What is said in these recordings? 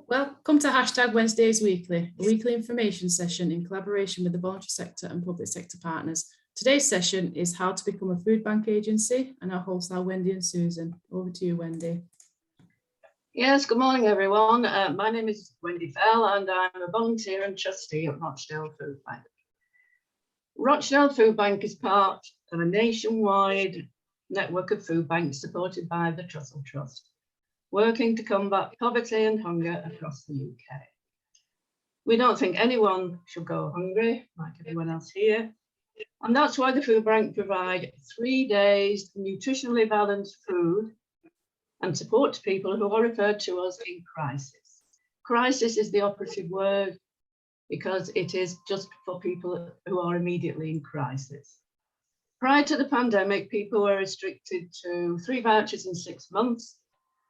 Welcome to #Wednesdays Weekly, a weekly information session in collaboration with the voluntary sector and public sector partners. Today's session is how to become a Foodbank agency, and our hosts are Wendy and Susan. Over to you, Wendy. Yes, good morning, everyone. My name is Wendy Fell, and I'm a volunteer and trustee at Rochdale Foodbank. Rochdale Foodbank is part of a nationwide network of food banks supported by the Trussell Trust, working to combat poverty and hunger across the UK. We don't think anyone should go hungry, like everyone else here, and that's why the food bank provide 3 days nutritionally balanced food and support to people who are referred to as in crisis. Crisis is the operative word because it is just for people who are immediately in crisis. Prior to the pandemic, people were restricted to 3 vouchers in 6 months,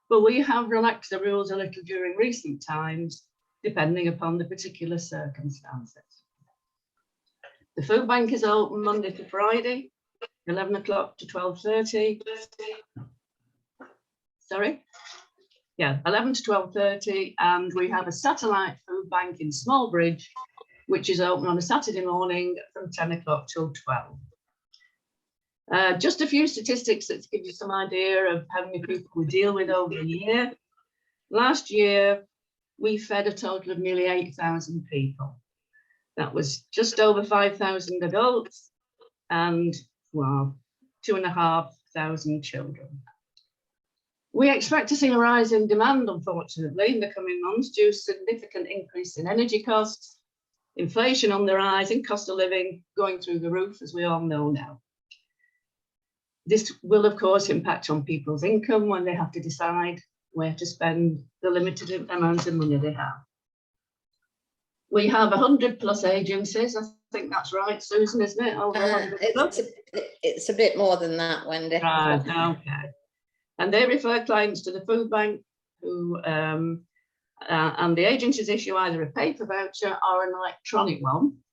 but we have relaxed the rules a little during recent times, depending upon the particular circumstances. The food bank is open Monday to Friday, 11 o'clock to 12:30. Sorry? Yeah, 11 to 12:30, and we have a satellite food bank in Smallbridge, which is open on a Saturday morning from 10 o'clock till 12. Just a few statistics that give you some idea of how many people we deal with over the year. Last year, we fed a total of nearly 8,000 people. That was just over 5,000 adults and, well, 2,500 children. We expect to see a rise in demand, unfortunately, in the coming months due to significant increase in energy costs, inflation on the rise, and cost of living going through the roof, as we all know now. This will, of course, impact on people's income when they have to decide where to spend the limited amount of money they have. We have 100+ agencies. I think that's right, Susan, isn't it? Over 100 it's a bit more than that, Wendy. Right, okay. And they refer clients to the food bank, who and the agencies issue either a paper voucher or an electronic one.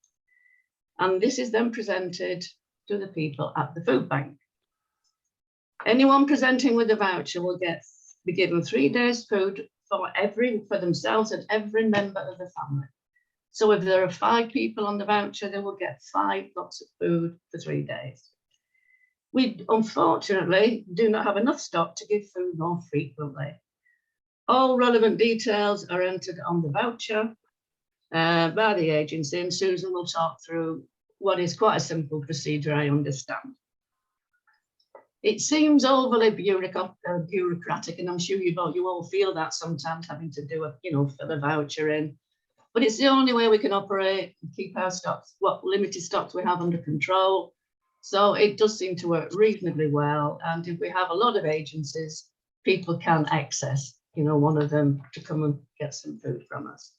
And this is then presented to the people at the food bank. Anyone presenting with a voucher will be given 3 days food for themselves and every member of the family. So if there are 5 people on the voucher, they will get 5 lots of food for 3 days. We unfortunately do not have enough stock to give food more frequently. All relevant details are entered on the voucher by the agency, and Susan will talk through what is quite a simple procedure, I understand. It seems overly bureaucratic, and I'm sure you all feel that sometimes, having to do fill a voucher in. But it's the only way we can operate and keep our stocks, what limited stocks we have, under control. So it does seem to work reasonably well. And if we have a lot of agencies, people can access, one of them to come and get some food from us.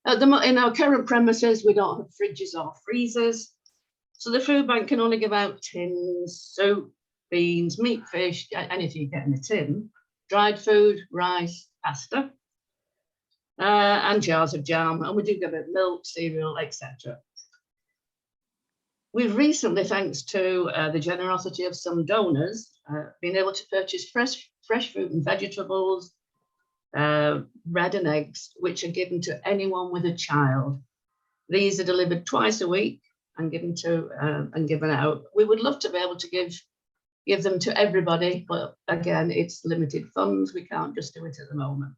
In our current premises, we don't have fridges or freezers. So the food bank can only give out tins, soup, beans, meat, fish, anything you get in a tin, dried food, rice, pasta, and jars of jam. And we do give out milk, cereal, etc. We've recently, thanks to the generosity of some donors, been able to purchase fresh fruit and vegetables, bread and eggs, which are given to anyone with a child. These are delivered twice a week and given out. We would love to be able to give them to everybody, but again, it's limited funds. We can't just do it at the moment.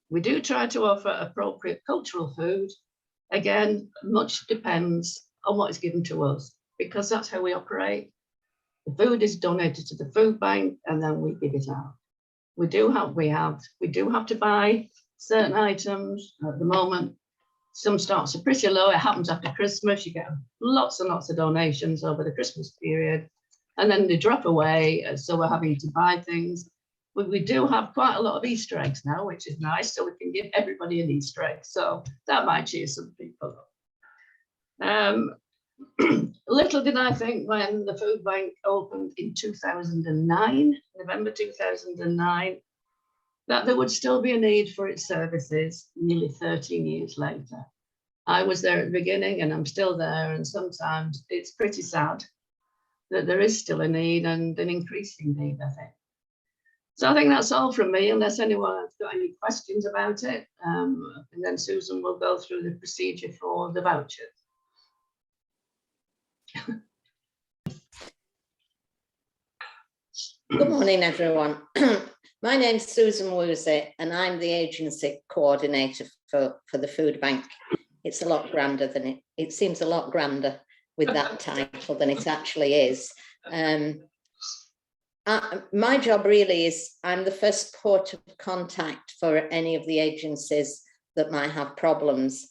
We do try to offer appropriate cultural food. Again, much depends on what is given to us, because that's how we operate. The food is donated to the food bank and then we give it out. We do have to buy certain items at the moment. Some stocks are pretty low. It happens after Christmas. You get lots and lots of donations over the Christmas period, and then they drop away. So we're having to buy things. But we do have quite a lot of Easter eggs now, which is nice. So we can give everybody an Easter egg. So that might cheer some people up. Little did I think when the food bank opened in 2009, November 2009, that there would still be a need for its services nearly 13 years later. I was there at the beginning and I'm still there, and sometimes it's pretty sad that there is still a need, and an increasing need, I think. So I think that's all from me, unless anyone has got any questions about it. And then Susan will go through the procedure for the vouchers. Good morning, everyone. My name's Susan Woosley, and I'm the agency coordinator for the food bank. It's a lot grander than it seems a lot grander with that title than it actually is. My job really is I'm the first port of contact for any of the agencies that might have problems.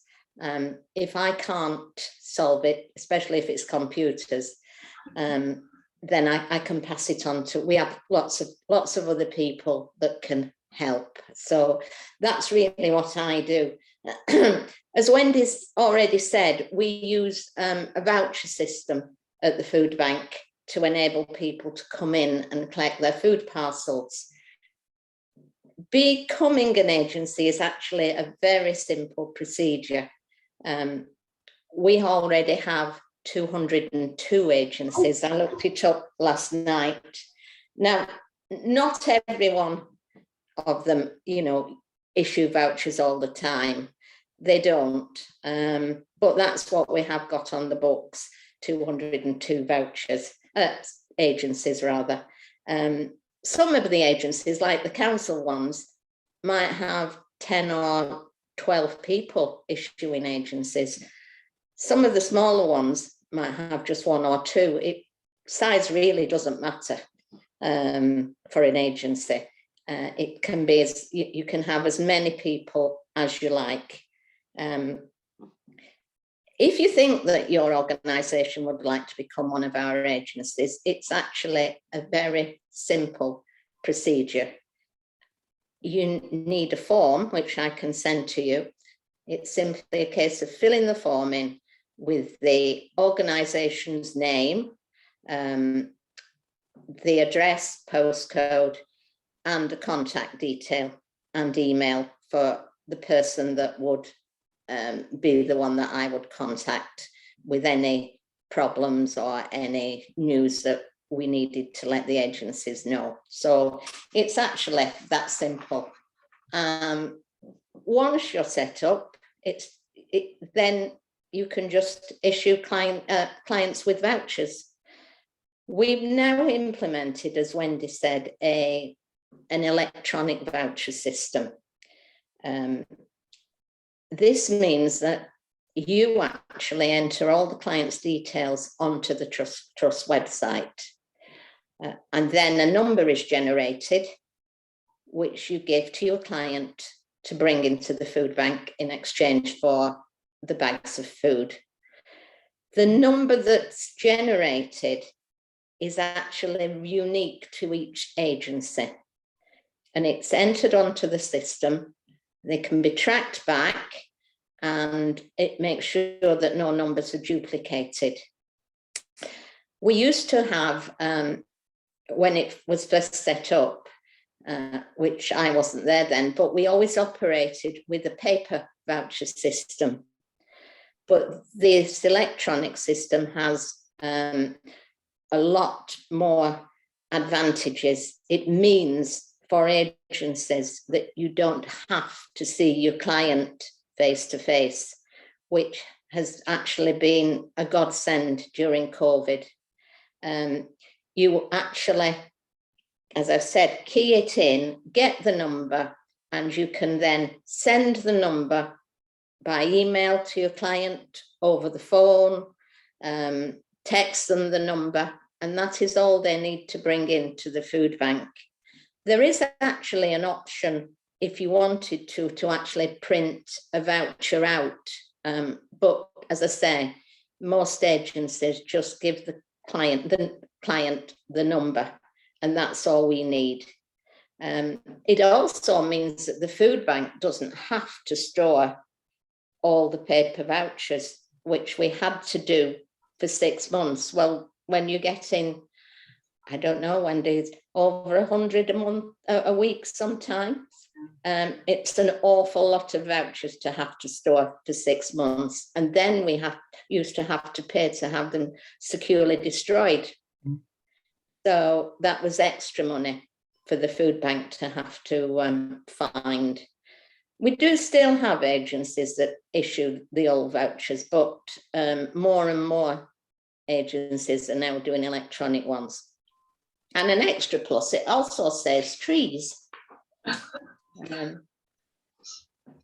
If I can't solve it, especially if it's computers, then I can pass it on to, we have lots of other people that can help. So that's really what I do. As Wendy's already said, we use a voucher system at the food bank to enable people to come in and collect their food parcels. Becoming an agency is actually a very simple procedure. We already have 202 agencies. I looked it up last night. Now, not every one of them, issue vouchers all the time. They don't, but that's what we have got on the books, 202 vouchers, agencies rather. Some of the agencies, like the council ones, might have 10 or 12 people issuing agencies. Some of the smaller ones might have just one or two. Size really doesn't matter for an agency. It can be you can have as many people as you like. If you think that your organisation would like to become one of our agencies, it's actually a very simple procedure. You need a form, which I can send to you. It's simply a case of filling the form in with the organisation's name, the address, postcode, and the contact detail and email for the person that would be the one that I would contact with any problems or any news that we needed to let the agencies know. So it's actually that simple. Once you're set up, then you can just issue clients with vouchers. We've now implemented, as Wendy said, an electronic voucher system. This means that you actually enter all the client's details onto the Trust website. And then a number is generated, which you give to your client to bring into the food bank in exchange for the bags of food. The number that's generated is actually unique to each agency, and it's entered onto the system. They can be tracked back, and it makes sure that no numbers are duplicated. We used to have, when it was first set up, which I wasn't there then, but we always operated with a paper voucher system. But this electronic system has a lot more advantages. It means for agencies that you don't have to see your client face to face, which has actually been a godsend during COVID. You actually, as I've said, key it in, get the number, and you can then send the number by email to your client, over the phone, text them the number, and that is all they need to bring into the food bank. There is actually an option if you wanted to actually print a voucher out. But as I say, most agencies just give the client the number, and that's all we need. It also means that the food bank doesn't have to store all the paper vouchers, which we had to do for 6 months. Well, when you're getting, I don't know, Wendy, over 100 a week sometimes, it's an awful lot of vouchers to have to store for 6 months. And then we used to have to pay to have them securely destroyed. So that was extra money for the food bank to have to find. We do still have agencies that issue the old vouchers, but more and more agencies are now doing electronic ones. And an extra plus, it also saves trees.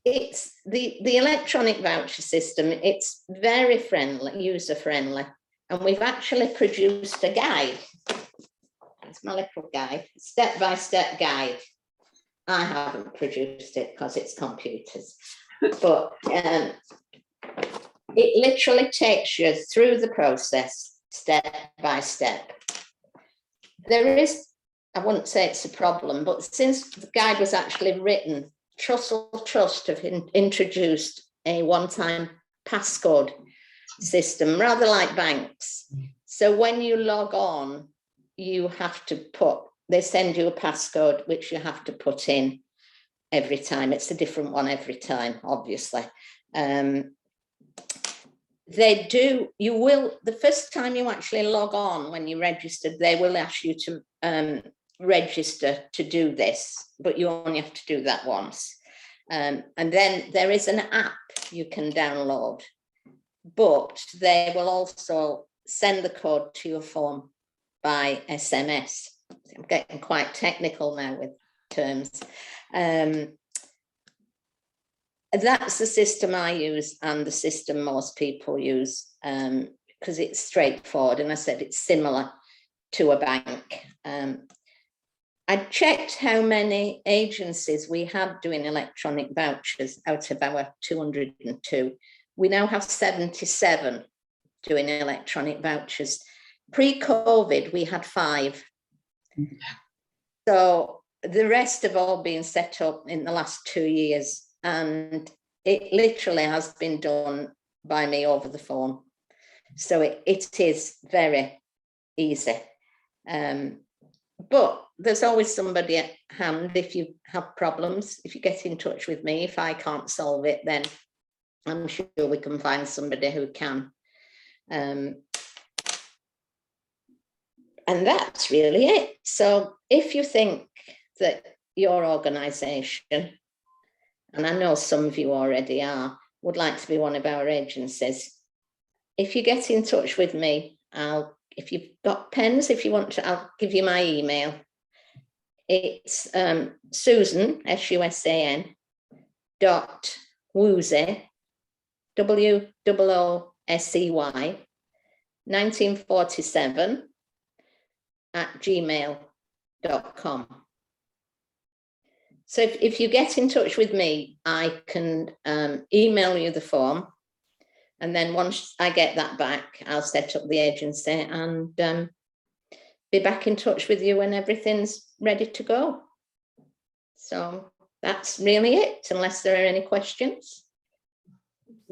It's the electronic voucher system, it's very friendly, user-friendly. And we've actually produced a guide. It's my little guide, step-by-step guide. I haven't produced it because it's computers, but it literally takes you through the process, step by step. There is, I wouldn't say it's a problem, but since the guide was actually written, Trussell Trust have introduced a one-time passcode system, rather like banks. So when you log on, you have to they send you a passcode, which you have to put in every time. It's a different one every time, obviously. The first time you actually log on, when you registered, they will ask you to register to do this, but you only have to do that once. And then there is an app you can download, but they will also send the code to your phone by SMS. I'm getting quite technical now with terms. That's the system I use and the system most people use because it's straightforward. And I said it's similar to a bank. I checked how many agencies we had doing electronic vouchers out of our 202. We now have 77 doing electronic vouchers. Pre-COVID, we had 5. So the rest have all been set up in the last 2 years, and it literally has been done by me over the phone. So it is very easy. But there's always somebody at hand if you have problems. If you get in touch with me, if I can't solve it, then I'm sure we can find somebody who can. And that's really it. So if you think that your organisation, and I know some of you already are, would like to be one of our agencies, if you get in touch with me, if you've got pens, if you want to, I'll give you my email. It's Susan, SUSAN, .woosey, WOOSEY, 1947 @gmail.com. So if you get in touch with me, I can email you the form, and then once I get that back, I'll set up the agency and be back in touch with you when everything's ready to go. So that's really it, unless there are any questions.